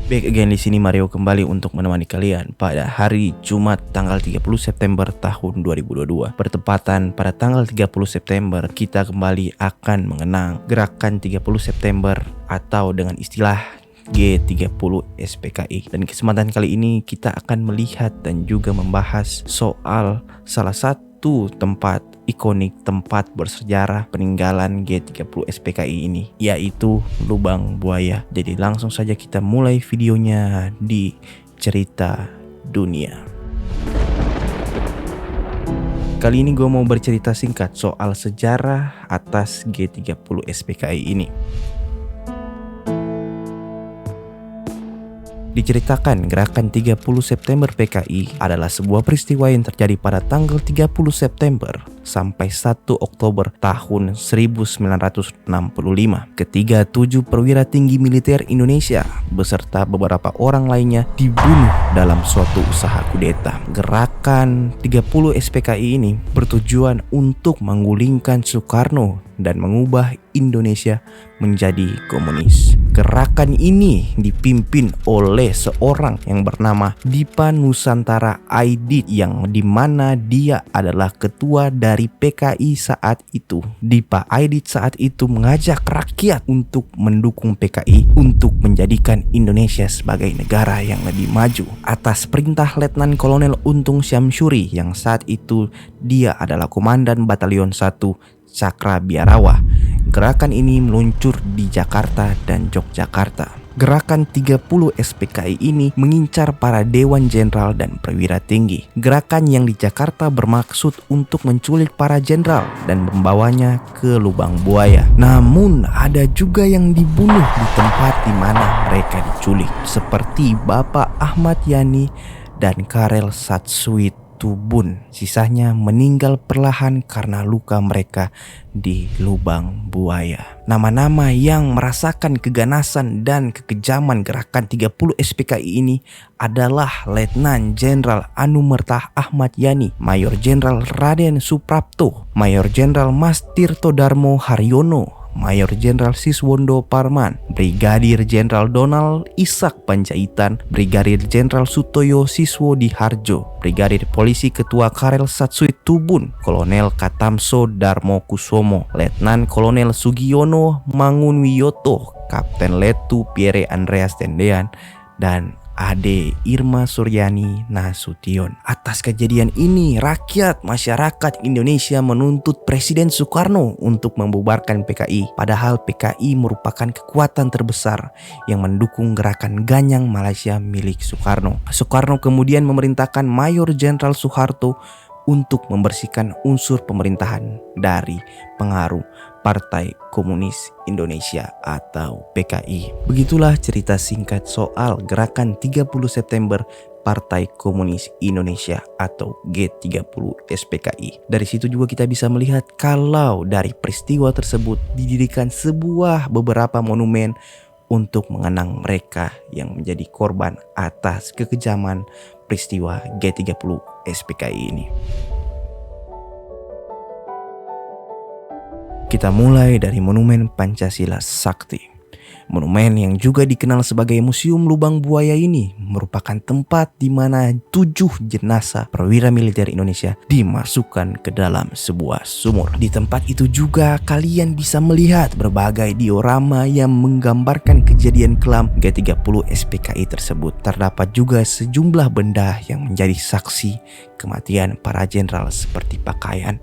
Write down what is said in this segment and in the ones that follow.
Back again di sini Mario kembali untuk menemani kalian pada hari Jumat tanggal 30 September tahun 2022. Bertepatan pada tanggal 30 September kita kembali akan mengenang gerakan 30 September atau dengan istilah G30 SPKI. Dan kesempatan kali ini kita akan melihat dan juga membahas soal salah satu tempat ikonik, tempat bersejarah peninggalan G30 SPKI ini, yaitu Lubang Buaya. Jadi langsung saja kita mulai videonya di cerita dunia. Kali ini gue mau bercerita singkat soal sejarah atas G30 SPKI ini. Diceritakan gerakan 30 September PKI adalah sebuah peristiwa yang terjadi pada tanggal 30 September sampai 1 Oktober tahun 1965 ketika 7 perwira tinggi militer Indonesia beserta beberapa orang lainnya dibunuh dalam suatu usaha kudeta. Gerakan 30 SPKI ini bertujuan untuk menggulingkan Soekarno dan mengubah Indonesia menjadi komunis. Gerakan ini dipimpin oleh seorang yang bernama Dipa Nusantara Aidit, yang dimana dia adalah ketua dari PKI saat itu. Dipa Aidit saat itu mengajak rakyat untuk mendukung PKI untuk menjadikan Indonesia sebagai negara yang lebih maju. Atas perintah Letnan Kolonel Untung Syamsuri yang saat itu dia adalah Komandan Batalion 1 Cakra Biarawa. Gerakan ini meluncur di Jakarta dan Yogyakarta. Gerakan 30 SPKI ini mengincar para dewan jenderal dan perwira tinggi. Gerakan yang di Jakarta bermaksud untuk menculik para jenderal dan membawanya ke Lubang Buaya. Namun ada juga yang dibunuh di tempat di mana mereka diculik, seperti Bapak Ahmad Yani dan Karel Satsuit Tubun. Sisanya meninggal perlahan karena luka mereka di Lubang Buaya. Nama-nama yang merasakan keganasan dan kekejaman gerakan 30 SPKI ini adalah Letnan Jenderal Anumerta Ahmad Yani, Mayor Jenderal Raden Suprapto, Mayor Jenderal Mas Tirto Darmo Haryono, Mayor Jenderal Siswondo Parman, Brigadir Jenderal Donald Ishak Panjaitan, Brigadir Jenderal Sutoyo Siswodiharjo, Brigadir Polisi Ketua Karel Satsuit Tubun, Kolonel Katamso Darmo Kusumo, Letnan Kolonel Sugiono Mangunwiyoto, Kapten Letu Pierre Andreas Tendean, dan Ade Irma Suryani Nasution. Atas kejadian ini, masyarakat Indonesia menuntut Presiden Soekarno untuk membubarkan PKI. Padahal PKI merupakan kekuatan terbesar yang mendukung gerakan Ganyang Malaysia milik Soekarno. Soekarno kemudian memerintahkan Mayor Jenderal Soeharto untuk membersihkan unsur pemerintahan dari pengaruh Partai Komunis Indonesia atau PKI. Begitulah cerita singkat soal gerakan 30 September Partai Komunis Indonesia atau G30 SPKI. Dari situ juga kita bisa melihat kalau dari peristiwa tersebut didirikan beberapa monumen untuk mengenang mereka yang menjadi korban atas kekejaman peristiwa G30 SPKI ini. Kita mulai dari Monumen Pancasila Sakti. Monumen yang juga dikenal sebagai Museum Lubang Buaya ini merupakan tempat di mana 7 jenazah perwira militer Indonesia dimasukkan ke dalam sebuah sumur. Di tempat itu juga kalian bisa melihat berbagai diorama yang menggambarkan kejadian kelam G30 SPKI tersebut. Terdapat juga sejumlah benda yang menjadi saksi kematian para jenderal seperti pakaian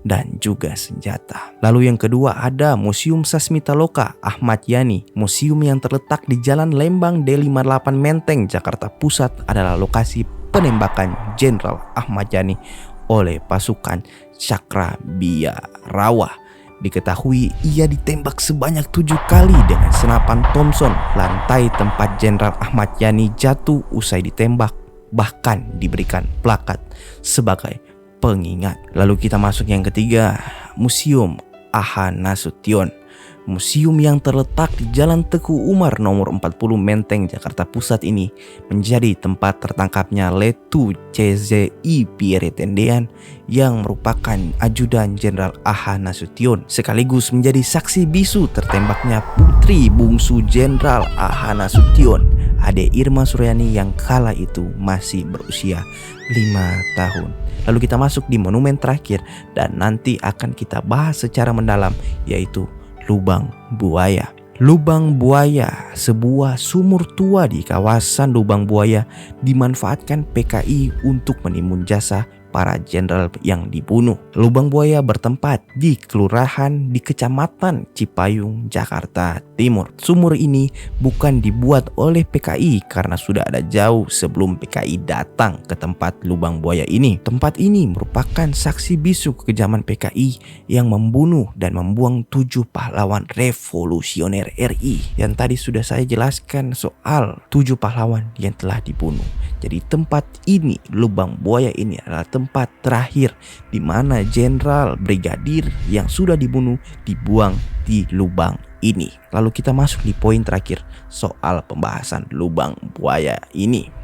dan juga senjata. Lalu yang kedua ada Museum Sasmitaloka Ahmad Yani. Museum yang terletak di Jalan Lembang D58 Menteng, Jakarta Pusat adalah lokasi penembakan Jenderal Ahmad Yani oleh pasukan Cakra Biarawa. Diketahui ia ditembak sebanyak 7 kali dengan senapan Thompson. Lantai tempat Jenderal Ahmad Yani jatuh usai ditembak, bahkan diberikan plakat sebagai pengingat. Lalu kita masuk yang ketiga, Museum A.H. Nasution. Museum yang terletak di Jalan Teguh Umar nomor 40 Menteng, Jakarta Pusat ini menjadi tempat tertangkapnya Letu CZI Pierre Tendean yang merupakan ajudan Jenderal A.H. Nasution, sekaligus menjadi saksi bisu tertembaknya putri bungsu Jenderal A.H. Nasution, Ade Irma Suryani yang kala itu masih berusia 5 tahun. Lalu kita masuk di monumen terakhir dan nanti akan kita bahas secara mendalam, yaitu Lubang Buaya. Lubang Buaya, sebuah sumur tua di kawasan Lubang Buaya, dimanfaatkan PKI untuk menimbun jasa para jenderal yang dibunuh. Lubang Buaya bertempat di kelurahan di Kecamatan Cipayung, Jakarta Timur. Sumur ini bukan dibuat oleh PKI karena sudah ada jauh sebelum PKI datang ke tempat Lubang Buaya ini. Tempat ini merupakan saksi bisu kekejaman PKI yang membunuh dan membuang 7 pahlawan revolusioner RI. Yang tadi sudah saya jelaskan soal 7 pahlawan yang telah dibunuh. Jadi tempat ini, Lubang Buaya ini adalah tempat terakhir di mana jenderal brigadir yang sudah dibunuh dibuang di lubang ini. Lalu kita masuk di poin terakhir soal pembahasan Lubang Buaya ini.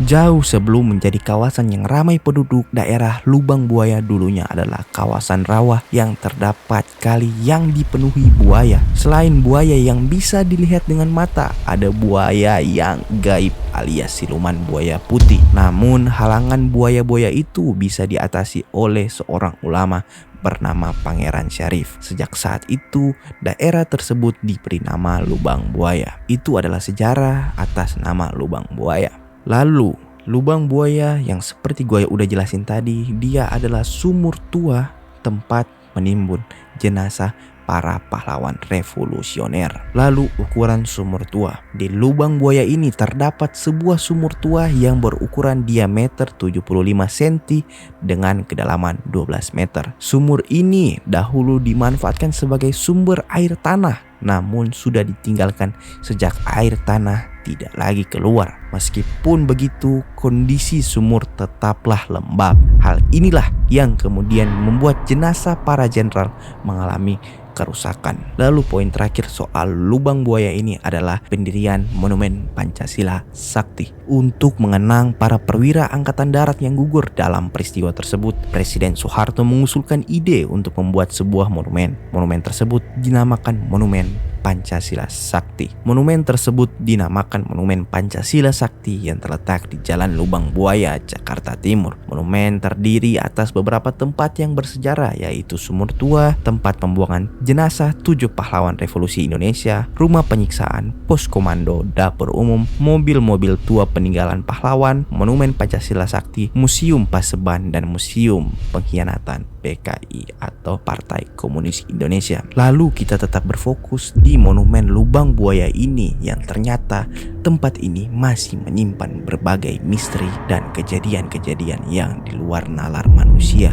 Jauh sebelum menjadi kawasan yang ramai penduduk, daerah Lubang Buaya dulunya adalah kawasan rawa yang terdapat kali yang dipenuhi buaya. Selain buaya yang bisa dilihat dengan mata, ada buaya yang gaib alias siluman buaya putih. Namun halangan buaya-buaya itu bisa diatasi oleh seorang ulama bernama Pangeran Syarif. Sejak saat itu, daerah tersebut diberi nama Lubang Buaya. Itu adalah sejarah atas nama Lubang Buaya. Lalu, Lubang Buaya yang seperti gue udah jelasin tadi, dia adalah sumur tua tempat menimbun jenazah para pahlawan revolusioner. Lalu ukuran sumur tua. Di Lubang Buaya ini terdapat sebuah sumur tua yang berukuran diameter 75 cm dengan kedalaman 12 meter. Sumur ini dahulu dimanfaatkan sebagai sumber air tanah, namun sudah ditinggalkan sejak air tanah tidak lagi keluar. Meskipun begitu, kondisi sumur tetaplah lembab. Hal inilah yang kemudian membuat jenazah para jenderal mengalami kerusakan. Lalu poin terakhir soal Lubang Buaya ini adalah pendirian Monumen Pancasila Sakti. Untuk mengenang para perwira angkatan darat yang gugur dalam peristiwa tersebut, Presiden Soeharto mengusulkan ide untuk membuat sebuah monumen. Monumen tersebut dinamakan Monumen Pancasila Sakti. Monumen tersebut dinamakan Monumen Pancasila Sakti yang terletak di Jalan Lubang Buaya, Jakarta Timur. Monumen terdiri atas beberapa tempat yang bersejarah, yaitu sumur tua, tempat pembuangan jenazah 7 pahlawan revolusi Indonesia, rumah penyiksaan, pos komando, dapur umum, mobil-mobil tua peninggalan pahlawan, Monumen Pancasila Sakti, Museum Paseban, dan Museum Pengkhianatan PKI atau Partai Komunis Indonesia. Lalu kita tetap berfokus di Monumen Lubang Buaya ini yang ternyata tempat ini masih menyimpan berbagai misteri dan kejadian-kejadian yang di luar nalar manusia.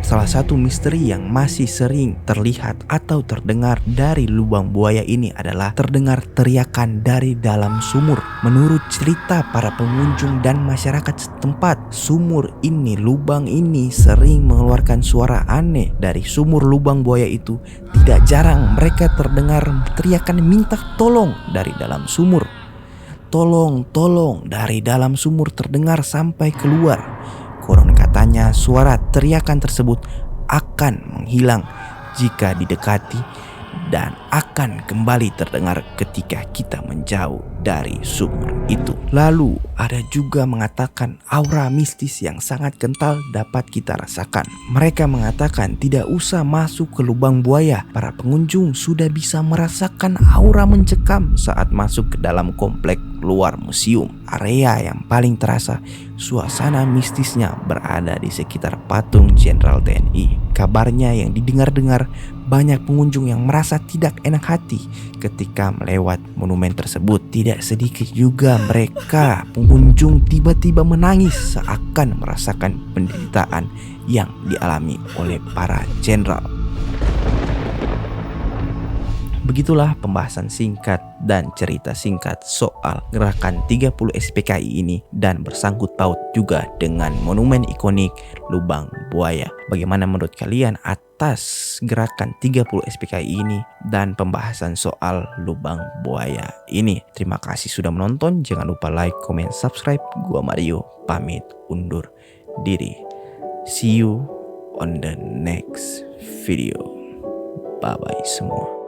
Salah satu misteri yang masih sering terlihat atau terdengar dari Lubang Buaya ini adalah terdengar teriakan dari dalam sumur. Menurut cerita para pengunjung dan masyarakat setempat, sumur ini, lubang ini sering mengeluarkan suara aneh. Dari sumur Lubang Buaya itu tidak jarang mereka terdengar teriakan minta tolong dari dalam sumur. Tolong, tolong dari dalam sumur terdengar sampai keluar. Konon katanya suara teriakan tersebut akan menghilang jika didekati dan akan kembali terdengar ketika kita menjauh dari sumur itu. Lalu ada juga mengatakan aura mistis yang sangat kental dapat kita rasakan. Mereka mengatakan tidak usah masuk ke Lubang Buaya, para pengunjung sudah bisa merasakan aura mencekam saat masuk ke dalam komplek luar museum. Area yang paling terasa suasana mistisnya berada di sekitar patung Jenderal TNI. Kabarnya yang didengar-dengar, banyak pengunjung yang merasa tidak enak hati ketika melewat monumen tersebut. Tidak sedikit juga mereka pengunjung tiba-tiba menangis seakan merasakan penderitaan yang dialami oleh para jenderal. Begitulah pembahasan singkat dan cerita singkat soal gerakan 30 SPKI ini dan bersangkut paut juga dengan monumen ikonik Lubang Buaya. Bagaimana menurut kalian atas gerakan 30 SPKI ini dan pembahasan soal Lubang Buaya ini? Terima kasih sudah menonton. Jangan lupa like, comment, subscribe. Gua Mario pamit undur diri. See you on the next video. Bye bye semua.